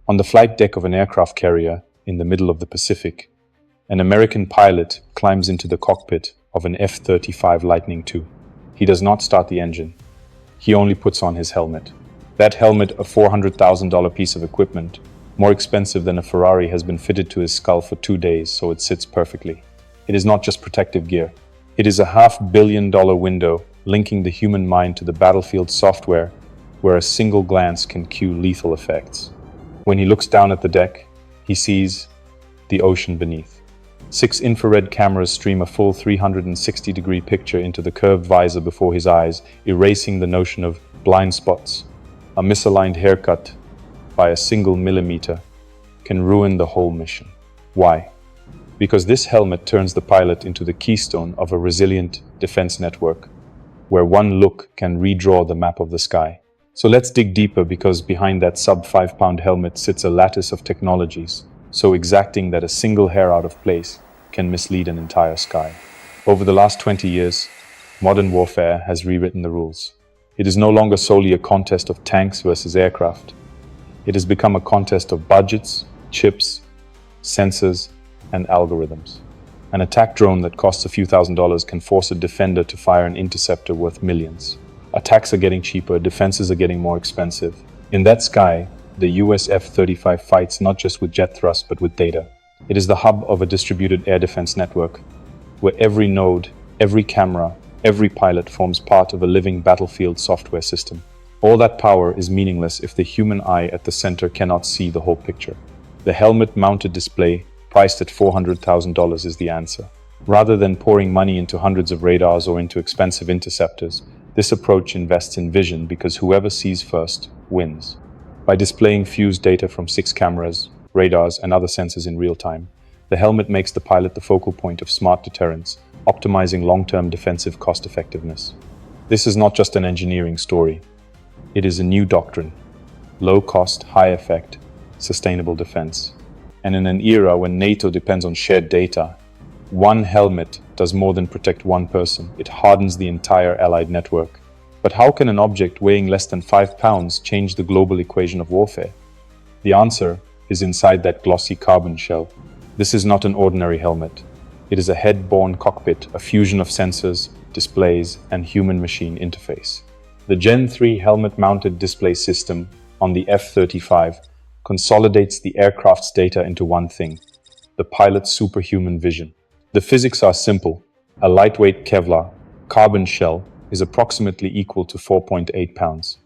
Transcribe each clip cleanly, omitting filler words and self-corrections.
On the flight deck of an aircraft carrier in the middle of the Pacific, an American pilot climbs into the cockpit of an F-35 Lightning II. He does not start the engine. He only puts on his helmet. That helmet, a $400,000 piece of equipment, more expensive than a Ferrari, has been fitted to his skull for 2 days, so it sits perfectly. It is not just protective gear. It is a $500 million window linking the human mind to the battlefield software, where a single glance can cue lethal effects. When he looks down at the deck, he sees the ocean beneath. 6 infrared cameras stream a full 360-degree picture into the curved visor before his eyes, erasing the notion of blind spots. A misaligned haircut by a single millimeter can ruin the whole mission. Why? Because this helmet turns the pilot into the keystone of a resilient defense network, where one look can redraw the map of the sky. So let's dig deeper, because behind that sub-5-pound helmet sits a lattice of technologies, so exacting that a single hair out of place can mislead an entire sky. Over the last 20 years, modern warfare has rewritten the rules. It is no longer solely a contest of tanks versus aircraft. It has become a contest of budgets, chips, sensors, and algorithms. An attack drone that costs a few $1,000s can force a defender to fire an interceptor worth millions. Attacks are getting cheaper, defenses are getting more expensive. In that sky, the US F-35 fights not just with jet thrust, but with data. It is the hub of a distributed air defense network, where every node, every camera, every pilot forms part of a living battlefield software system. All that power is meaningless if the human eye at the center cannot see the whole picture. The helmet-mounted display, priced at $400,000, is the answer. Rather than pouring money into hundreds of radars or into expensive interceptors, this approach invests in vision, because whoever sees first wins. By displaying fused data from 6 cameras, radars, and other sensors in real time, the helmet makes the pilot the focal point of smart deterrence, optimizing long-term defensive cost-effectiveness. This is not just an engineering story. It is a new doctrine: low-cost, high-effect, sustainable defense. And in an era when NATO depends on shared data, one helmet does more than protect one person. It hardens the entire allied network. But how can an object weighing less than 5 pounds change the global equation of warfare? The answer is inside that glossy carbon shell. This is not an ordinary helmet. It is a head-borne cockpit, a fusion of sensors, displays, and human-machine interface. The Gen 3 helmet-mounted display system on the F-35 consolidates the aircraft's data into one thing: the pilot's superhuman vision. The physics are simple. A lightweight Kevlar carbon shell is approximately equal to 4.8 pounds,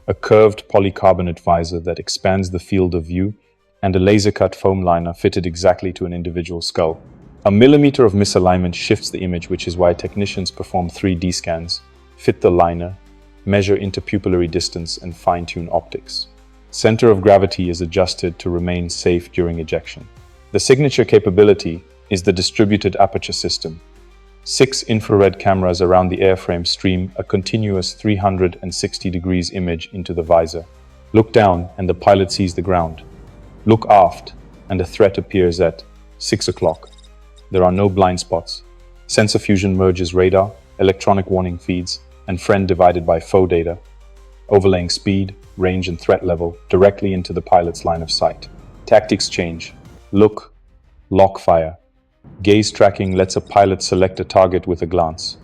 a curved polycarbonate visor that expands the field of view, and a laser-cut foam liner fitted exactly to an individual skull. A millimeter of misalignment shifts the image, which is why technicians perform 3D scans, fit the liner, measure interpupillary distance, and fine-tune optics. Center of gravity is adjusted to remain safe during ejection. The signature capability is the distributed aperture system. 6 infrared cameras around the airframe stream a continuous 360 degrees image into the visor. Look down and the pilot sees the ground. Look aft and a threat appears at 6 o'clock. There are no blind spots. Sensor fusion merges radar, electronic warning feeds, and friend divided by foe data, overlaying speed, range, and threat level directly into the pilot's line of sight. Tactics change. Look, lock, fire. Gaze tracking lets a pilot select a target with a glance.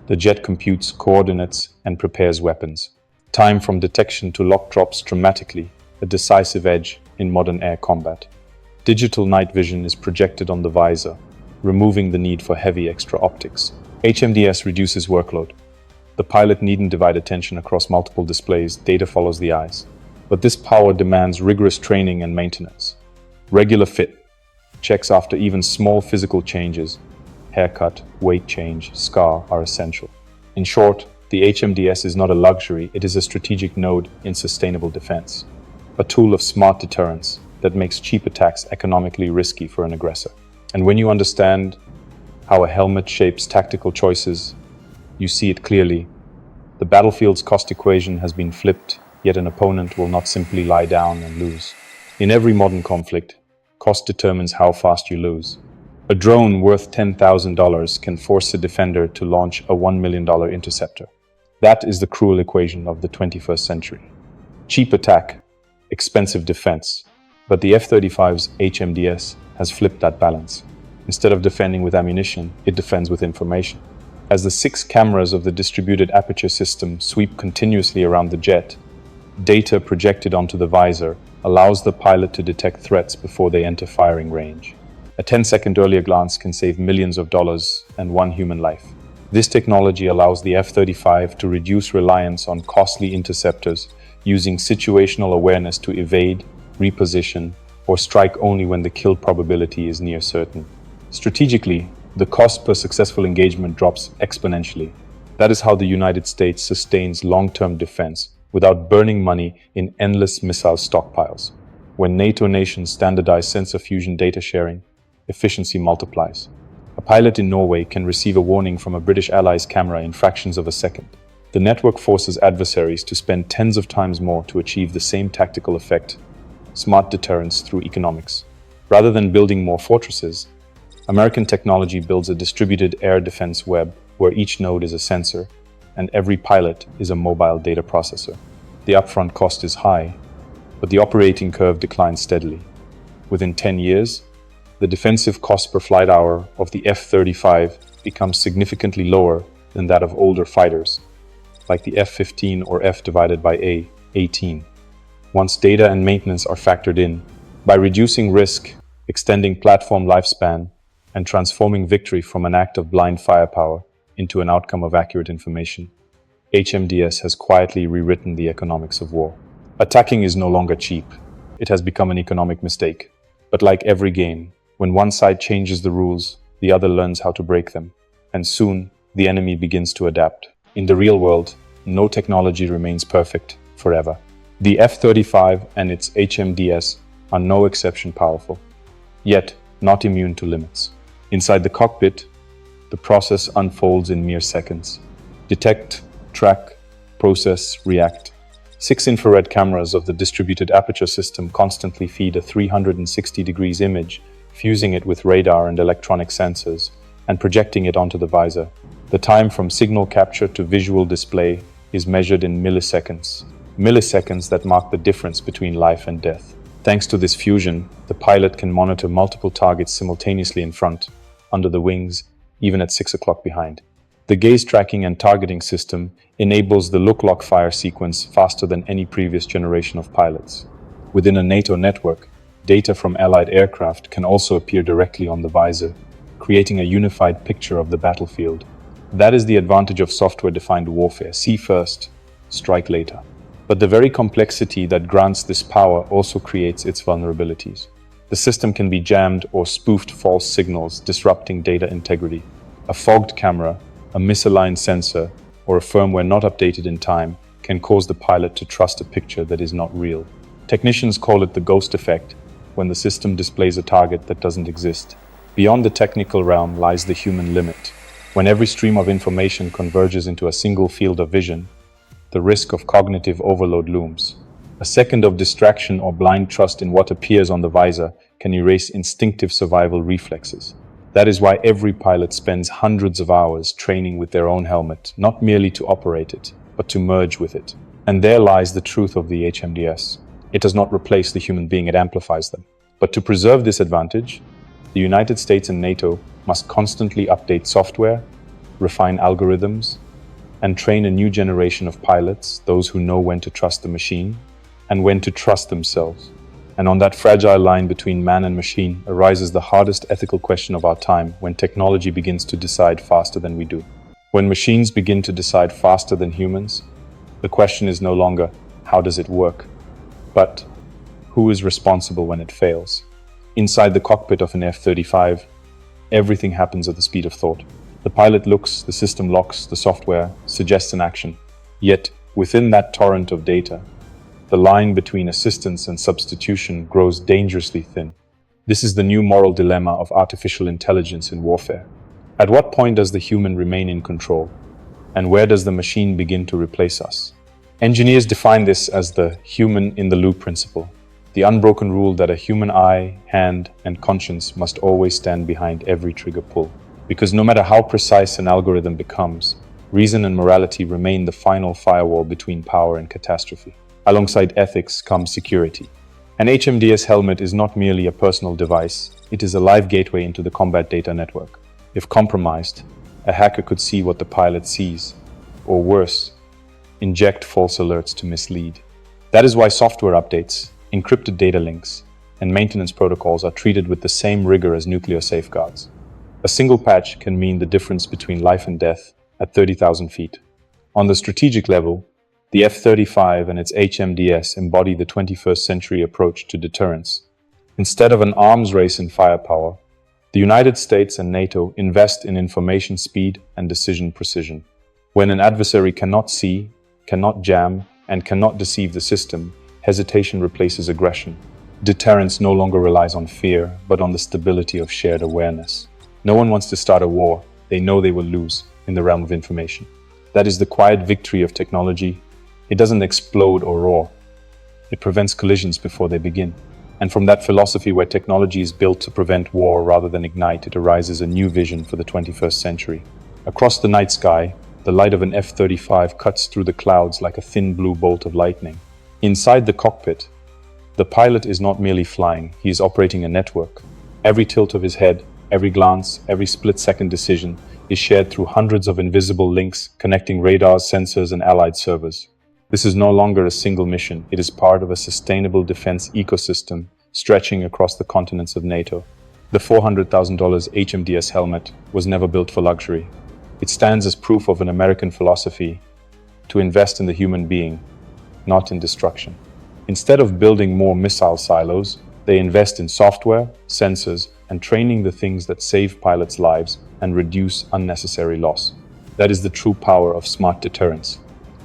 The jet computes coordinates and prepares weapons. Time from detection to lock drops dramatically, a decisive edge in modern air combat. Digital night vision is projected on the visor, removing the need for heavy extra optics. HMDS reduces workload. The pilot needn't divide attention across multiple displays, data follows the eyes. But this power demands rigorous training and maintenance. Regular fit checks after even small physical changes, haircut, weight change, scar, are essential. In short, the HMDS is not a luxury, it is a strategic node in sustainable defense. A tool of smart deterrence that makes cheap attacks economically risky for an aggressor. And when you understand how a helmet shapes tactical choices, you see it clearly. The battlefield's cost equation has been flipped, yet an opponent will not simply lie down and lose. In every modern conflict, cost determines how fast you lose. A drone worth $10,000 can force a defender to launch a $1 million interceptor. That is the cruel equation of the 21st century. Cheap attack, expensive defense. But the F-35's HMDS has flipped that balance. Instead of defending with ammunition, it defends with information. As the 6 cameras of the distributed aperture system sweep continuously around the jet, data projected onto the visor allows the pilot to detect threats before they enter firing range. A 10-second earlier glance can save millions of dollars and one human life. This technology allows the F-35 to reduce reliance on costly interceptors, using situational awareness to evade, reposition, or strike only when the kill probability is near certain. Strategically, the cost per successful engagement drops exponentially. That is how the United States sustains long-term defense without burning money in endless missile stockpiles. When NATO nations standardize sensor fusion data sharing, efficiency multiplies. A pilot in Norway can receive a warning from a British ally's camera in fractions of a second. The network forces adversaries to spend tens of times more to achieve the same tactical effect. Smart deterrence through economics. Rather than building more fortresses, American technology builds a distributed air defense web where each node is a sensor and every pilot is a mobile data processor. The upfront cost is high, but the operating curve declines steadily. Within 10 years, the defensive cost per flight hour of the F-35 becomes significantly lower than that of older fighters, like the F-15 or F divided by A-18. Once data and maintenance are factored in, by reducing risk, extending platform lifespan, and transforming victory from an act of blind firepower into an outcome of accurate information, HMDS has quietly rewritten the economics of war. Attacking is no longer cheap. It has become an economic mistake. But like every game, when one side changes the rules, the other learns how to break them. And soon, the enemy begins to adapt. In the real world, no technology remains perfect forever. The F-35 and its HMDS are no exception powerful, yet not immune to limits. Inside the cockpit, the process unfolds in mere seconds. Detect, track, process, react. 6 infrared cameras of the distributed aperture system constantly feed a 360 degrees image, fusing it with radar and electronic sensors, and projecting it onto the visor. The time from signal capture to visual display is measured in milliseconds. Milliseconds that mark the difference between life and death. Thanks to this fusion, the pilot can monitor multiple targets simultaneously in front, under the wings, even at 6 o'clock behind. The gaze tracking and targeting system enables the look-lock fire sequence faster than any previous generation of pilots. Within a NATO network, data from allied aircraft can also appear directly on the visor, creating a unified picture of the battlefield. That is the advantage of software-defined warfare. See first, strike later. But the very complexity that grants this power also creates its vulnerabilities. The system can be jammed or spoofed false signals, disrupting data integrity. A fogged camera, a misaligned sensor, or a firmware not updated in time can cause the pilot to trust a picture that is not real. Technicians call it the ghost effect, when the system displays a target that doesn't exist. Beyond the technical realm lies the human limit. When every stream of information converges into a single field of vision, the risk of cognitive overload looms. A second of distraction or blind trust in what appears on the visor can erase instinctive survival reflexes. That is why every pilot spends hundreds of hours training with their own helmet, not merely to operate it, but to merge with it. And there lies the truth of the HMDS. It does not replace the human being, it amplifies them. But to preserve this advantage, the United States and NATO must constantly update software, refine algorithms, and train a new generation of pilots, those who know when to trust the machine and when to trust themselves. And on that fragile line between man and machine arises the hardest ethical question of our time, when technology begins to decide faster than we do. When machines begin to decide faster than humans, the question is no longer, how does it work? But, who is responsible when it fails? Inside the cockpit of an F-35, everything happens at the speed of thought. The pilot looks, the system locks, the software suggests an action. Yet, within that torrent of data, the line between assistance and substitution grows dangerously thin. This is the new moral dilemma of artificial intelligence in warfare. At what point does the human remain in control? And where does the machine begin to replace us? Engineers define this as the human-in-the-loop principle, the unbroken rule that a human eye, hand, and conscience must always stand behind every trigger pull. Because no matter how precise an algorithm becomes, reason and morality remain the final firewall between power and catastrophe. Alongside ethics comes security. An HMDS helmet is not merely a personal device, it is a live gateway into the combat data network. If compromised, a hacker could see what the pilot sees, or worse, inject false alerts to mislead. That is why software updates, encrypted data links, and maintenance protocols are treated with the same rigor as nuclear safeguards. A single patch can mean the difference between life and death at 30,000 feet. On the strategic level, the F-35 and its HMDS embody the 21st century approach to deterrence. Instead of an arms race in firepower, the United States and NATO invest in information speed and decision precision. When an adversary cannot see, cannot jam, and cannot deceive the system, hesitation replaces aggression. Deterrence no longer relies on fear, but on the stability of shared awareness. No one wants to start a war they know they will lose in the realm of information. That is the quiet victory of technology. It doesn't explode or roar. It prevents collisions before they begin. And from that philosophy where technology is built to prevent war rather than ignite, it arises a new vision for the 21st century. Across the night sky, the light of an F-35 cuts through the clouds like a thin blue bolt of lightning. Inside the cockpit, the pilot is not merely flying, he is operating a network. Every tilt of his head, every glance, every split-second decision is shared through hundreds of invisible links connecting radars, sensors, and allied servers. This is no longer a single mission, it is part of a sustainable defense ecosystem stretching across the continents of NATO. The $400,000 HMDS helmet was never built for luxury. It stands as proof of an American philosophy to invest in the human being, not in destruction. Instead of building more missile silos, they invest in software, sensors, and training the things that save pilots' lives and reduce unnecessary loss. That is the true power of smart deterrence.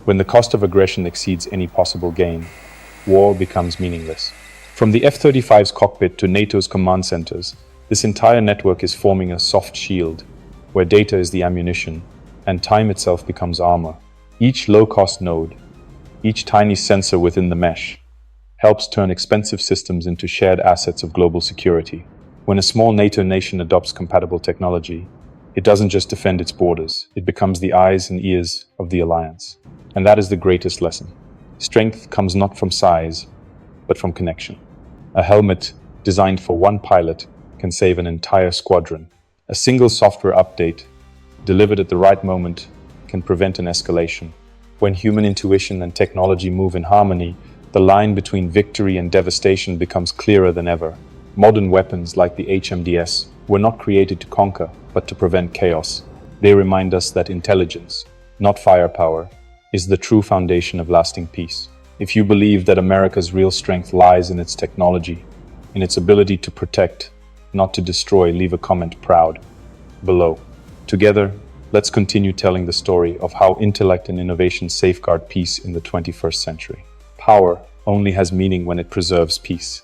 When the cost of aggression exceeds any possible gain, war becomes meaningless. From the F-35's cockpit to NATO's command centers, this entire network is forming a soft shield, where data is the ammunition, and time itself becomes armor. Each low-cost node, each tiny sensor within the mesh, helps turn expensive systems into shared assets of global security. When a small NATO nation adopts compatible technology, it doesn't just defend its borders, it becomes the eyes and ears of the alliance. And that is the greatest lesson. Strength comes not from size, but from connection. A helmet designed for one pilot can save an entire squadron. A single software update, delivered at the right moment, can prevent an escalation. When human intuition and technology move in harmony, the line between victory and devastation becomes clearer than ever. Modern weapons like the HMDS were not created to conquer, but to prevent chaos. They remind us that intelligence, not firepower, is the true foundation of lasting peace. If you believe that America's real strength lies in its technology, in its ability to protect, not to destroy, leave a comment proud below. Together, let's continue telling the story of how intellect and innovation safeguard peace in the 21st century. Power only has meaning when it preserves peace.